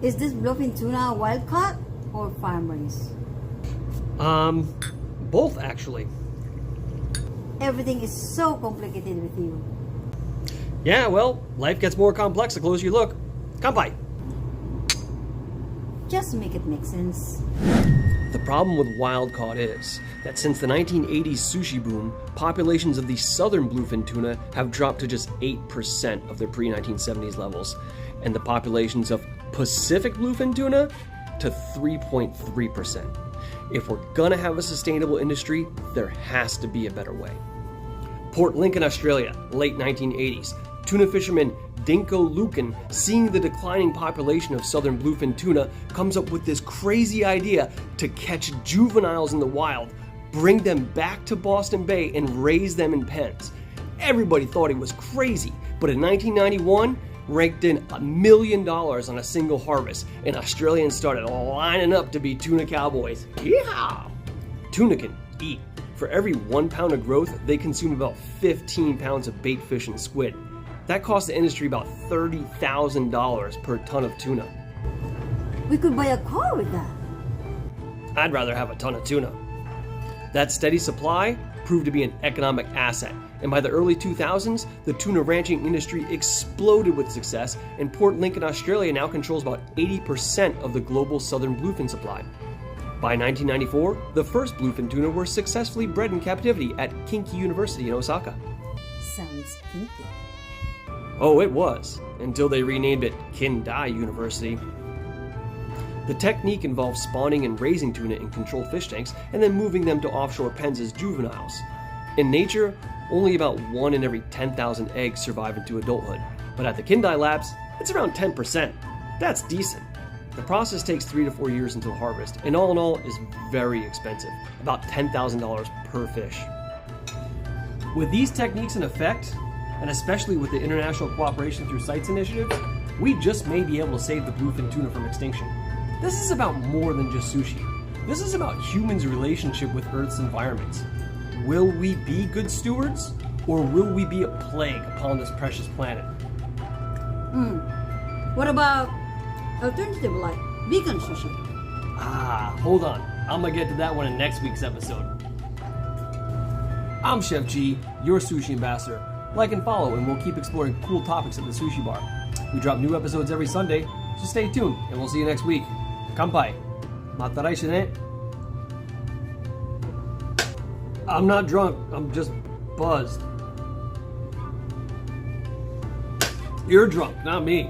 Is this bluefin tuna wild caught or farm raised? Both actually. Everything is so complicated with you. Yeah, well, life gets more complex the closer you look. Kanpai. Just make it make sense. The problem with wild caught is that since the 1980s sushi boom, populations of the southern bluefin tuna have dropped to just 8% of their pre-1970s levels, and the populations of Pacific bluefin tuna to 3.3%. If we're gonna have a sustainable industry, there has to be a better way. Port Lincoln, Australia, late 1980s. Tuna fisherman Dinko Lucan, seeing the declining population of southern bluefin tuna, comes up with this crazy idea to catch juveniles in the wild, bring them back to Boston Bay, and raise them in pens. Everybody thought he was crazy, but in 1991, raked in $1 million on a single harvest, and Australians started lining up to be tuna cowboys. Yeehaw! Tuna can eat. For every 1 pound of growth, they consume about 15 pounds of bait fish and squid. That costs the industry about $30,000 per ton of tuna. We could buy a car with that. I'd rather have a ton of tuna. That steady supply proved to be an economic asset, and by the early 2000s, the tuna ranching industry exploded with success, and Port Lincoln, Australia now controls about 80% of the global southern bluefin supply. By 1994, the first bluefin tuna were successfully bred in captivity at Kinki University in Osaka. Sounds kinky. Oh, it was, until they renamed it Kindai University. The technique involves spawning and raising tuna in controlled fish tanks and then moving them to offshore pens as juveniles. In nature, only about 1 in every 10,000 eggs survive into adulthood, but at the Kindai labs, it's around 10%. That's decent. The process takes 3 to 4 years until harvest, and all in all is very expensive, about $10,000 per fish. With these techniques in effect, and especially with the international cooperation through CITES initiatives, we just may be able to save the bluefin tuna from extinction. This is about more than just sushi. This is about humans' relationship with Earth's environment. Will we be good stewards, or will we be a plague upon this precious planet? What about alternative like vegan sushi? Hold on. I'm gonna get to that one in next week's episode. I'm Chef G, your sushi ambassador. Like and follow, and we'll keep exploring cool topics at the sushi bar. We drop new episodes every Sunday, so stay tuned, and we'll see you next week. Kanpai. Mataraishu ne. I'm not drunk, I'm just buzzed. You're drunk, not me.